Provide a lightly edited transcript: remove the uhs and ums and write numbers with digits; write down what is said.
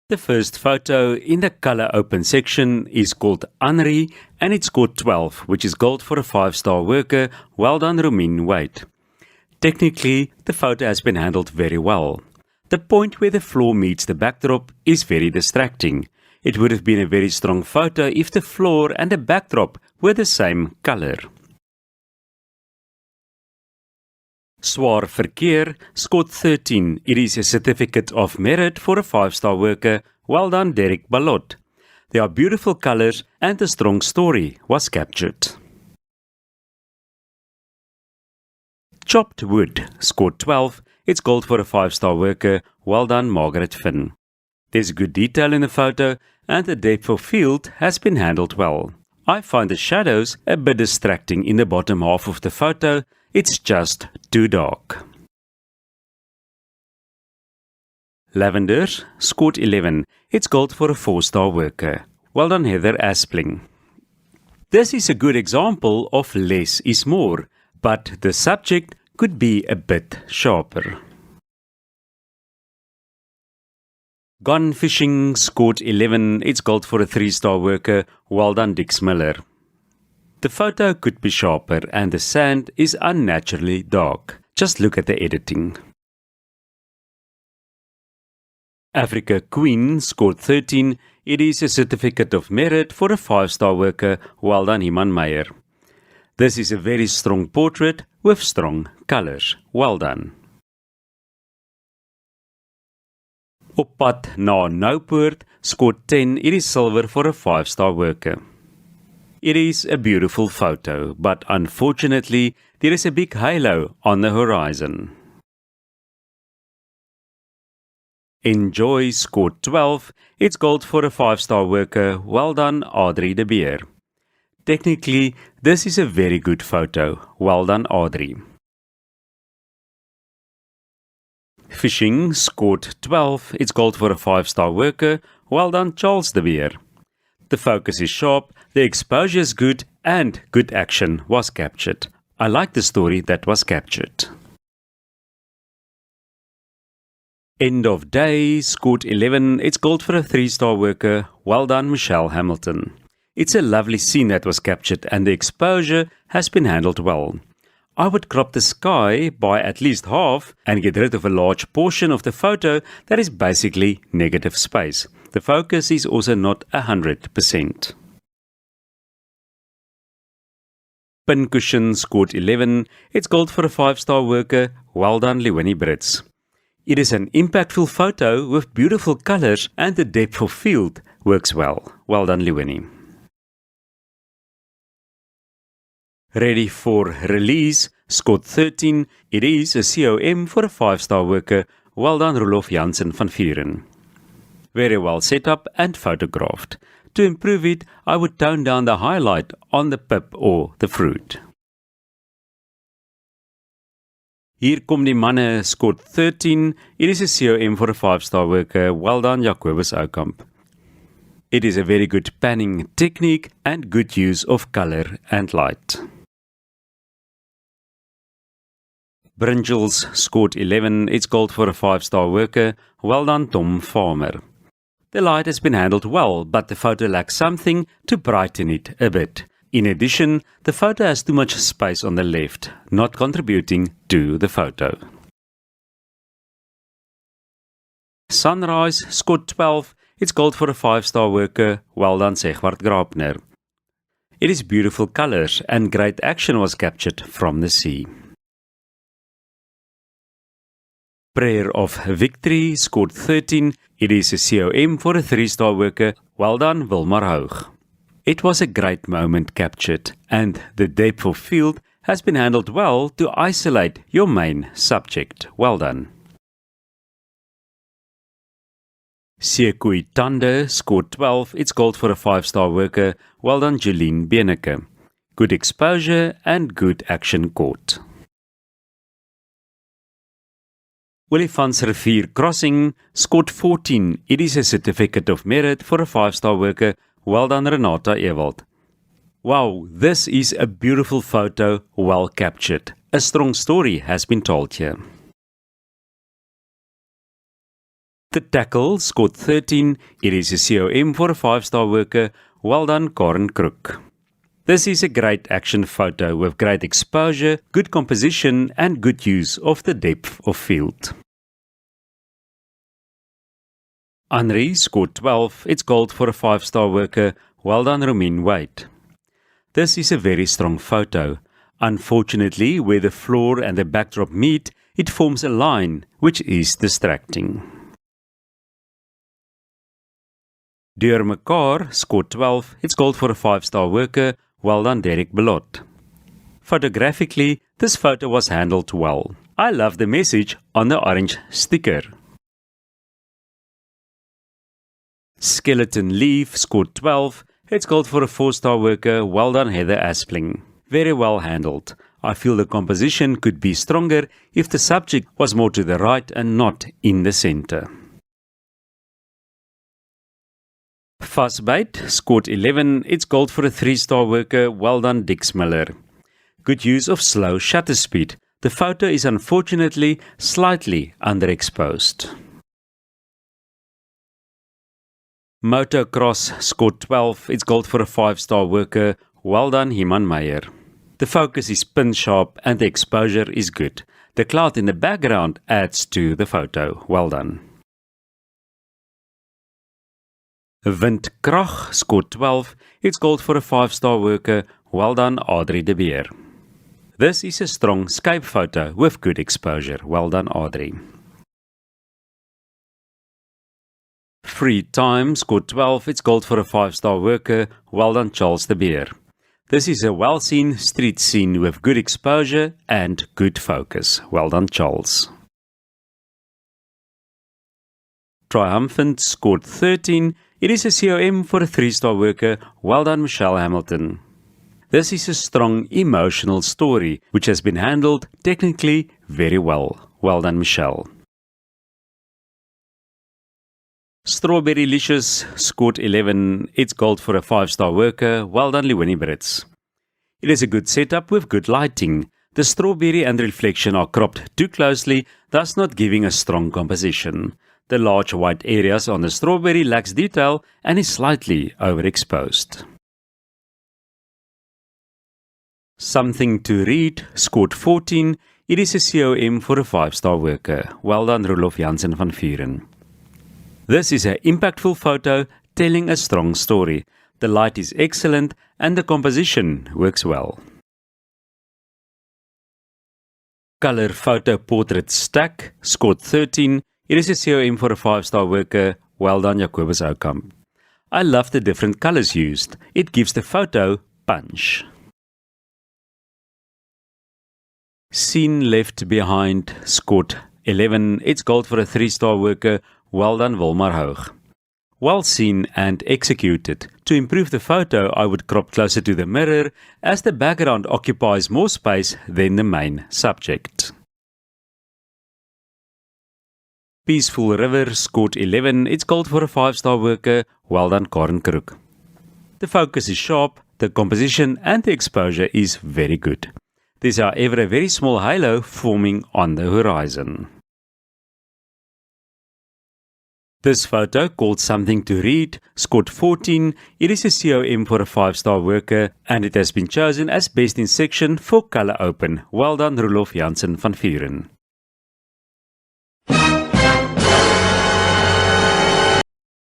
The first photo in the color open section is called Henri and it scored 12, which is gold for a 5-star worker. Well done, Rumin Wade. Technically, the photo has been handled very well. The point where the floor meets the backdrop is very distracting. It would have been a very strong photo if the floor and the backdrop were the same color. Swaar Verkeer scored 13. It is a certificate of merit for a 5-star worker. Well done, Derek Ballot. There are beautiful colors and a strong story was captured. Chopped Wood scored 12. It's gold for a 5-star worker. Well done, Margaret Finn. There's good detail in the photo and the depth of field has been handled well. I find the shadows a bit distracting in the bottom half of the photo. It's just too dark. Lavender scored 11. It's gold for a 4-star worker. Well done, Heather Aspling. This is a good example of less is more, but the subject could be a bit sharper. Gone Fishing scored 11. It's gold for a 3-star worker. Well done, Dix Miller. The photo could be sharper and the sand is unnaturally dark. Just look at the editing. Africa Queen scored 13. It is a certificate of merit for a 5-star worker. Well done, Iman Meyer. This is a very strong portrait with strong colors. Well done. Op pad na Noupoort scored 10. It is silver for a 5-star worker. It is a beautiful photo, but unfortunately, there is a big halo on the horizon. Enjoy scored 12. It's gold for a 5-star worker. Well done, Audrey de Beer. Technically, this is a very good photo. Well done, Audrey. Fishing scored 12. It's gold for a 5-star worker. Well done, Charles de Beer. The focus is sharp, the exposure is good, and good action was captured. I like the story that was captured. End of Day scored 11. It's gold for a 3-star worker. Well done, Michelle Hamilton. It's a lovely scene that was captured and the exposure has been handled well. I would crop the sky by at least half and get rid of a large portion of the photo that is basically negative space. The focus is also not 100%. Pincushion scored 11. It's gold for a 5-star worker. Well done, Leonie Brits. It is an impactful photo with beautiful colors and the depth of field works well. Well done, Leonie. Ready for Release scored 13. It is a COM for a 5-star worker. Well done, Rolof Jansen van Vuren. Very well set up and photographed. To improve it, I would tone down the highlight on the pip or the fruit. Hier kom die manne scored 13. It is a COM for a 5-star worker. Well done, Jacobus Oukamp. It is a very good panning technique and good use of color and light. Brinjals scored 11. It's gold for a 5-star worker. Well done, Tom Farmer. The light has been handled well, but the photo lacks something to brighten it a bit. In addition, the photo has too much space on the left, not contributing to the photo. Sunrise scored 12. It's gold for a 5-star worker. Well done, Segwart Grapner. It is beautiful colors and great action was captured from the sea. Prayer of Victory scored 13. It is a COM for a 3-star worker. Well done, Wilmar Hoog. It was a great moment captured, and the depth of field has been handled well to isolate your main subject. Well done. Sekui Tande scored 12. It's gold for a 5-star worker. Well done, Jeline Beneke. Good exposure and good action caught. Olifantsrivier Crossing scored 14. It is a certificate of merit for a 5-star worker. Well done, Renata Ewald. Wow, this is a beautiful photo, well captured. A strong story has been told here. The tackle scored 13. It is a COM for a 5-star worker. Well done, Karen Crook. This is a great action photo with great exposure, good composition and good use of the depth of field. Henri scored 12. It's gold for a 5-star worker. Well done, Romin Wade. This is a very strong photo. Unfortunately, where the floor and the backdrop meet, it forms a line, which is distracting. Deur Mekaar scored 12. It's gold for a 5-star worker. Well done, Derek Belot. Photographically, this photo was handled well. I love the message on the orange sticker. Skeleton Leaf scored 12. It's gold for a 4-star worker. Well done, Heather Aspling. Very well handled. I feel the composition could be stronger if the subject was more to the right and not in the center. Fuzzbait scored 11. It's gold for a 3-star worker. Well done, Dix Miller. Good use of slow shutter speed. The photo is unfortunately slightly underexposed. Motocross scored 12. It's gold for a 5-star worker. Well done, Himan Meyer. The focus is pin sharp and the exposure is good. The cloud in the background adds to the photo. Well done. Windkrag scored 12. It's gold for a 5-star worker. Well done, Audrey de Beer. This is a strong scape photo with good exposure. Well done, Audrey. Free Time scored 12. It's gold for a 5-star worker. Well done, Charles de Beer. This is a well-seen street scene with good exposure and good focus. Well done, Charles. Triumphant scored 13. It is a COM for a 3-star worker. Well done, Michelle Hamilton. This is a strong emotional story which has been handled technically very well. Well done, Michelle. Strawberry Licious scored 11. It's gold for a 5-star worker. Well done, Lewini Brits. It is a good setup with good lighting. The strawberry and reflection are cropped too closely, thus not giving a strong composition. The large white areas on the strawberry lacks detail and is slightly overexposed. Something to Read scored 14. It is a COM for a 5-star worker. Well done, Rolof Jansen van Vuren. This is an impactful photo telling a strong story. The light is excellent and the composition works well. Color Photo Portrait Stack scored 13. It is a COM for a 5-star worker. Well done, Jacobus Oukamp. I love the different colors used. It gives the photo punch. Scene Left Behind scored 11. It's gold for a 3-star worker. Well done, Wilmar Hoog. Well seen and executed. To improve the photo, I would crop closer to the mirror as the background occupies more space than the main subject. Peaceful River scored 11. It's gold for a 5-star worker. Well done, Karen Crook. The focus is sharp, the composition and the exposure is very good. There is however a very small halo forming on the horizon. This photo, called Something to Read, scored 14. It is a COM for a 5-star worker and it has been chosen as Best in Section for Color Open. Well done, Rolof Jansen van Vuren.